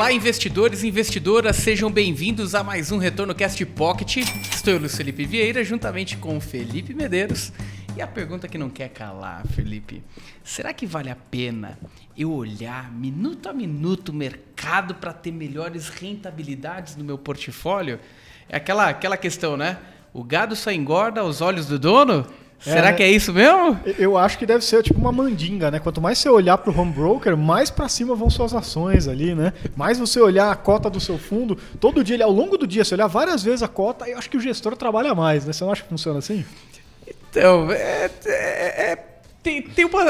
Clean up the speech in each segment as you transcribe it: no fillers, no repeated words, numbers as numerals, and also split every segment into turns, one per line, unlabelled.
Olá, investidores e investidoras, sejam bem-vindos a mais um Retorno Cast Pocket. Estou eu, Luiz Felipe Vieira, juntamente com o Felipe Medeiros. E a pergunta que não quer calar, Felipe, será que vale a pena eu olhar minuto a minuto o mercado para ter melhores rentabilidades no meu portfólio? É aquela questão, né? O gado só engorda aos olhos do dono? Será que é isso mesmo?
Eu acho que deve ser tipo uma mandinga, né? Quanto mais você olhar para o home broker, mais para cima vão suas ações ali, né? Mais você olhar a cota do seu fundo, todo dia, ao longo do dia, você olhar várias vezes a cota, eu acho que o gestor trabalha mais, né? Você não acha que funciona assim?
Então, tem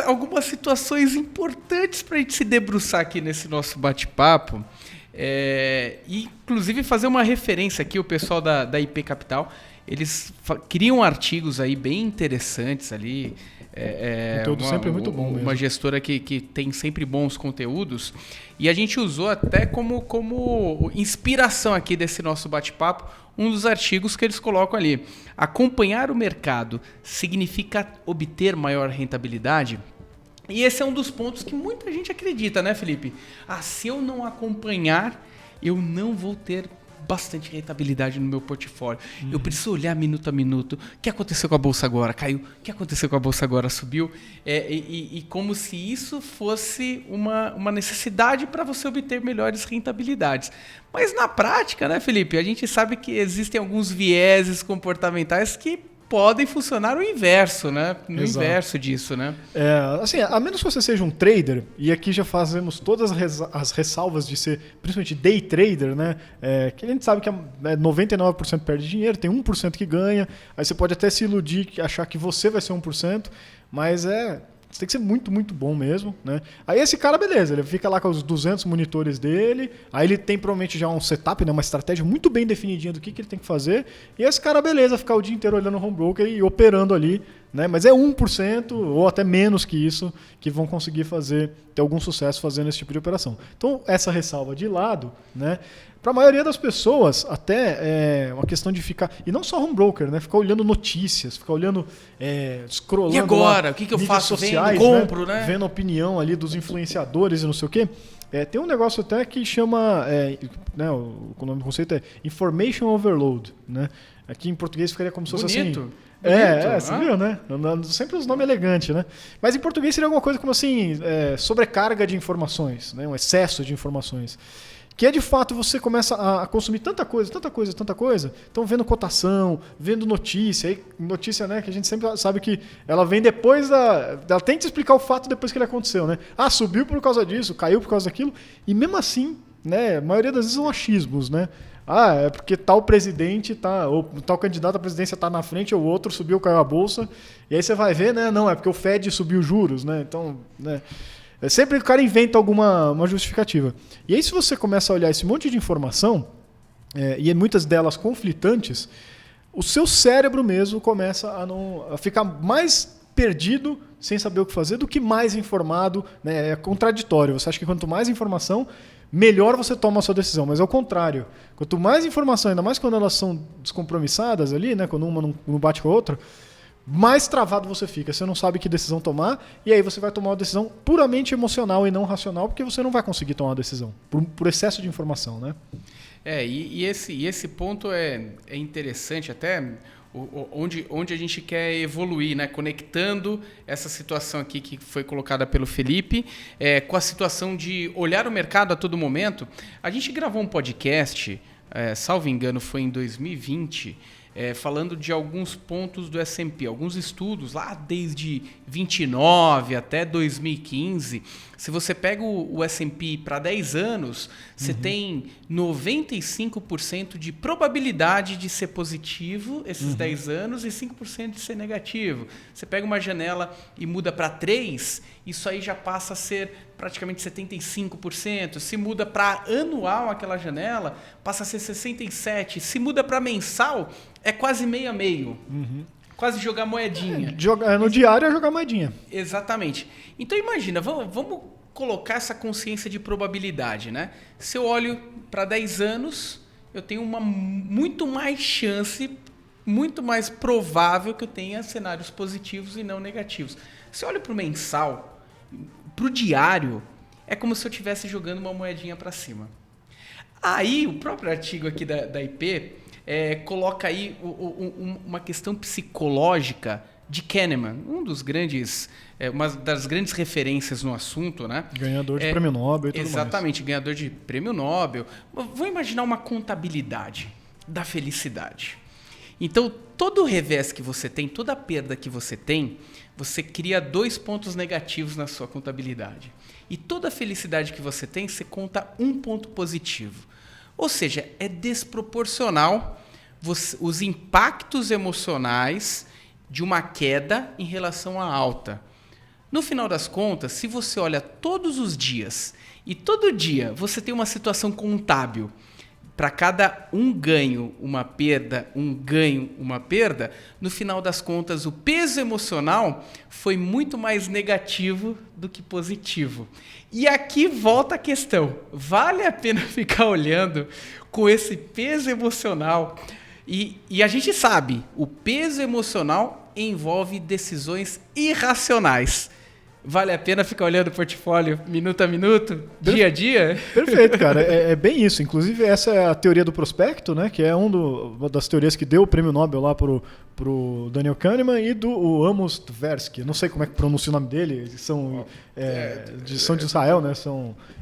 algumas situações importantes para a gente se debruçar aqui nesse nosso bate-papo. E, inclusive, fazer uma referência aqui, o pessoal da IP Capital. Eles criam artigos aí bem interessantes ali.
Conteúdo sempre muito bom mesmo.
Uma gestora que tem sempre bons conteúdos. E a gente usou até como inspiração aqui desse nosso bate-papo um dos artigos que eles colocam ali. Acompanhar o mercado significa obter maior rentabilidade? E esse é um dos pontos que muita gente acredita, né, Felipe? Se eu não acompanhar, eu não vou ter bastante rentabilidade no meu portfólio. Eu preciso olhar minuto a minuto. O que aconteceu com a bolsa agora? Caiu. O que aconteceu com a bolsa agora? Subiu. E como se isso fosse uma necessidade para você obter melhores rentabilidades. Mas na prática, né, Felipe? A gente sabe que existem alguns vieses comportamentais que podem funcionar o inverso, né? No
Exato.
inverso disso, né?
Assim, a menos que você seja um trader, e aqui já fazemos todas as ressalvas de ser, principalmente day trader, né? Que a gente sabe que 99% perde dinheiro, tem 1% que ganha, aí você pode até se iludir, achar que você vai ser 1%, mas você tem que ser muito, muito bom mesmo, né? Aí esse cara, beleza, ele fica lá com os 200 monitores dele, aí ele tem provavelmente já um setup, né, uma estratégia muito bem definidinha do que ele tem que fazer, e esse cara, beleza, ficar o dia inteiro olhando o home broker e operando ali, né? Mas é 1% ou até menos que isso que vão conseguir ter algum sucesso fazendo esse tipo de operação. Então, essa ressalva de lado, né? Para a maioria das pessoas, até é uma questão de ficar... E não só home broker, né? Ficar olhando notícias, ficar olhando, scrollando...
E agora?
Lá,
o que eu faço?
Sociais,
Compro, né?
Vendo a opinião ali dos influenciadores e não sei o quê. Tem um negócio até que chama... o nome do conceito é Information Overload, né? Aqui em português ficaria como se fosse assim...
Bonito.
Você viu, né? Sempre os nomes elegantes, né? Mas em português seria alguma coisa como assim, sobrecarga de informações, né? Um excesso de informações. Que é de fato você começa a consumir tanta coisa. Então vendo cotação, vendo notícia. Aí, notícia, né, que a gente sempre sabe que ela vem depois ela tenta explicar o fato depois que ele aconteceu, né? Subiu por causa disso, caiu por causa daquilo. E mesmo assim, né, a maioria das vezes são achismos, né? É porque tal presidente ou tal candidato à presidência está na frente, ou outro subiu, caiu a bolsa. E aí você vai ver, né? Não, é porque o Fed subiu os juros, né? Então, né? Sempre o cara inventa uma justificativa. E aí se você começa a olhar esse monte de informação, e muitas delas conflitantes, o seu cérebro mesmo começa a ficar mais perdido, sem saber o que fazer, do que mais informado, né? É contraditório. Você acha que quanto mais informação, melhor você toma a sua decisão. Mas é o contrário. Quanto mais informação, ainda mais quando elas são descompromissadas ali, né? Quando uma não bate com a outra, mais travado você fica. Você não sabe que decisão tomar, e aí você vai tomar uma decisão puramente emocional e não racional, porque você não vai conseguir tomar uma decisão por excesso de informação, né?
E esse ponto é interessante até onde a gente quer evoluir, né? Conectando essa situação aqui que foi colocada pelo Felipe com a situação de olhar o mercado a todo momento. A gente gravou um podcast, salvo engano, foi em 2020, falando de alguns pontos do S&P, alguns estudos lá desde 29 até 2015. Se você pega o S&P para 10 anos, você tem 95% de probabilidade de ser positivo esses 10 anos e 5% de ser negativo. Você pega uma janela e muda para 3, isso aí já passa a ser praticamente 75%. Se muda para anual aquela janela, passa a ser 67%. Se muda para mensal, é quase meio a meio. Quase jogar moedinha.
No diário é jogar moedinha.
Exatamente. Então imagina, vamos colocar essa consciência de probabilidade, né? Se eu olho para 10 anos, eu tenho muito mais chance, muito mais provável que eu tenha cenários positivos e não negativos. Se eu olho para o mensal, para o diário, é como se eu estivesse jogando uma moedinha para cima. Aí, o próprio artigo aqui da IP coloca aí uma questão psicológica de Kahneman, uma das grandes referências no assunto, né?
Ganhador de prêmio Nobel e tudo mais.
Exatamente, ganhador de prêmio Nobel. Vou imaginar uma contabilidade da felicidade. Então, todo o revés que você tem, toda a perda que você tem, você cria 2 pontos negativos na sua contabilidade. E toda a felicidade que você tem, você conta 1 ponto positivo. Ou seja, é desproporcional os impactos emocionais de uma queda em relação à alta. No final das contas, se você olha todos os dias e todo dia você tem uma situação contábil, para cada um ganho, uma perda, um ganho, uma perda, no final das contas, o peso emocional foi muito mais negativo do que positivo. E aqui volta a questão. Vale a pena ficar olhando com esse peso emocional? E a gente sabe, o peso emocional envolve decisões irracionais. Vale a pena ficar olhando o portfólio minuto a minuto, dia a dia?
Perfeito, cara. É bem isso. Inclusive, essa é a teoria do prospecto, né? Que é uma das teorias que deu o prêmio Nobel lá pro Daniel Kahneman e do Amos Tversky. Não sei como é que pronuncia o nome dele. Eles são de Israel, né?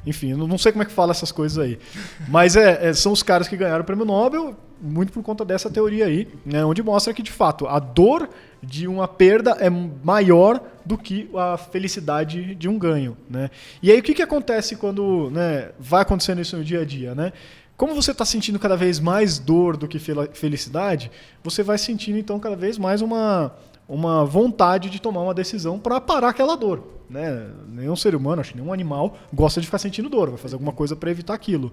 Enfim, não sei como é que fala essas coisas aí. Mas são os caras que ganharam o prêmio Nobel muito por conta dessa teoria aí, né? Onde mostra que, de fato, a dor de uma perda é maior do que a felicidade de um ganho, né? E aí o que acontece quando, né, vai acontecendo isso no dia a dia, né? Como você está sentindo cada vez mais dor do que felicidade, você vai sentindo então cada vez mais uma vontade de tomar uma decisão para parar aquela dor, né? Nenhum ser humano, acho que nenhum animal gosta de ficar sentindo dor, vai fazer alguma coisa para evitar aquilo.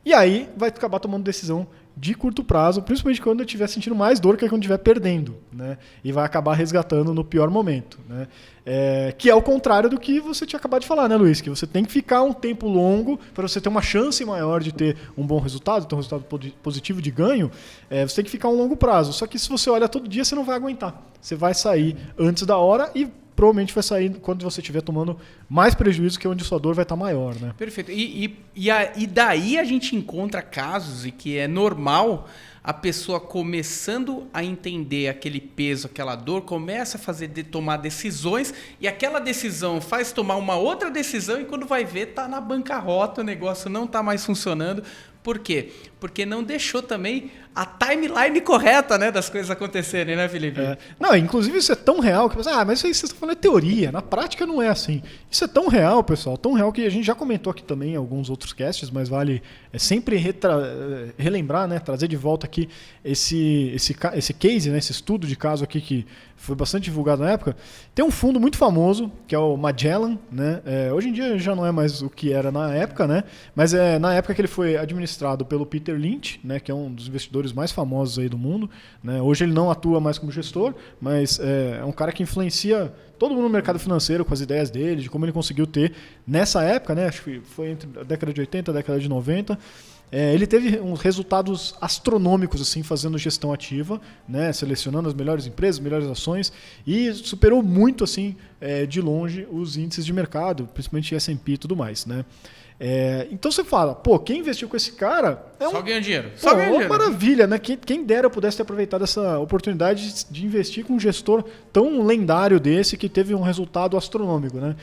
E aí vai acabar tomando decisão de curto prazo, principalmente quando eu estiver sentindo mais dor que quando estiver perdendo, né? E vai acabar resgatando no pior momento, né? Que é o contrário do que você tinha acabado de falar, né, Luiz? Que você tem que ficar um tempo longo para você ter uma chance maior de ter um bom resultado, ter um resultado positivo de ganho, você tem que ficar a um longo prazo. Só que se você olha todo dia, você não vai aguentar. Você vai sair antes da hora e provavelmente vai sair quando você estiver tomando mais prejuízo, que é onde sua dor vai estar maior, né?
Perfeito. E daí a gente encontra casos e que é normal a pessoa começando a entender aquele peso, aquela dor, começa a tomar decisões e aquela decisão faz tomar uma outra decisão e quando vai ver tá na bancarrota, o negócio não tá mais funcionando. Por quê? Porque não deixou também a timeline correta, né, das coisas acontecerem, né, Felipe?
Não, inclusive isso é tão real que mas isso aí vocês estão falando é teoria, na prática não é assim. Isso é tão real, pessoal, tão real que a gente já comentou aqui também em alguns outros casts, mas vale sempre relembrar, né, trazer de volta aqui esse case, né, esse estudo de caso aqui que foi bastante divulgado na época. Tem um fundo muito famoso, que é o Magellan, né? Hoje em dia já não é mais o que era na época, né? Mas na época que ele foi administrado pelo Peter Lynch, né, que é um dos investidores mais famosos aí do mundo, né? Hoje ele não atua mais como gestor, mas é um cara que influencia todo mundo no mercado financeiro com as ideias dele, de como ele conseguiu ter nessa época, né? Acho que foi entre a década de 80 e a década de 90. Ele teve uns resultados astronômicos assim, fazendo gestão ativa, né, selecionando as melhores empresas, as melhores ações e superou muito assim, de longe os índices de mercado, principalmente S&P e tudo mais, né? Então você fala, quem investiu com esse cara
só ganha dinheiro.
Uma maravilha, né? Quem dera eu pudesse ter aproveitado essa oportunidade de investir com um gestor tão lendário desse que teve um resultado astronômico, né?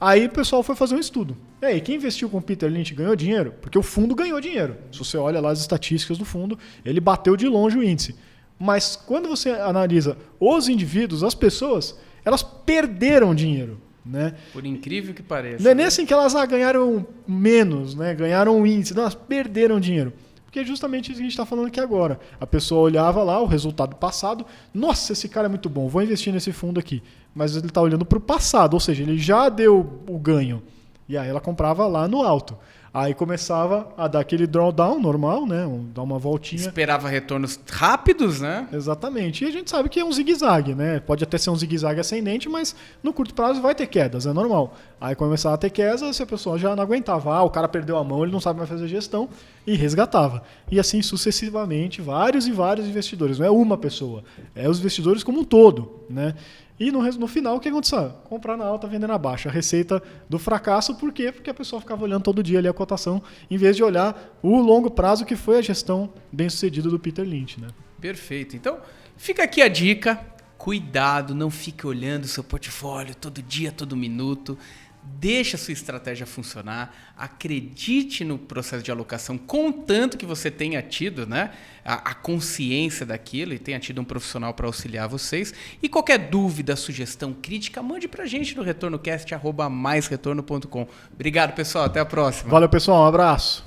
Aí o pessoal foi fazer um estudo. E aí, quem investiu com o Peter Lynch ganhou dinheiro? Porque o fundo ganhou dinheiro. Se você olha lá as estatísticas do fundo, ele bateu de longe o índice. Mas quando você analisa os indivíduos, as pessoas, elas perderam dinheiro, né?
Por incrível que pareça.
Não é nem assim que elas ganharam menos, né? Ganharam o índice. Não, elas perderam dinheiro. Porque é justamente isso que a gente está falando aqui agora. A pessoa olhava lá o resultado passado. Nossa, esse cara é muito bom, vou investir nesse fundo aqui. Mas ele está olhando para o passado, ou seja, ele já deu o ganho. E aí ela comprava lá no alto. Aí começava a dar aquele drawdown normal, né? Dar uma voltinha.
Esperava retornos rápidos, né?
Exatamente. E a gente sabe que é um zigue-zague, né? Pode até ser um zigue-zague ascendente, mas no curto prazo vai ter quedas, é normal. Aí começava a ter quedas, se a pessoa já não aguentava. O cara perdeu a mão, ele não sabe mais fazer gestão e resgatava. E assim sucessivamente, vários e vários investidores. Não é uma pessoa, é os investidores como um todo, né? E no final, o que aconteceu? Comprar na alta, vender na baixa. A receita do fracasso, por quê? Porque a pessoa ficava olhando todo dia ali a cotação, em vez de olhar o longo prazo, que foi a gestão bem-sucedida do Peter Lynch, né?
Perfeito. Então, fica aqui a dica. Cuidado, não fique olhando o seu portfólio todo dia, todo minuto. Deixa a sua estratégia funcionar, acredite no processo de alocação, contanto que você tenha tido, né, a consciência daquilo e tenha tido um profissional para auxiliar vocês. E qualquer dúvida, sugestão, crítica, mande para a gente no retornocast@maisretorno.com. Obrigado, pessoal. Até a próxima.
Valeu, pessoal. Um abraço.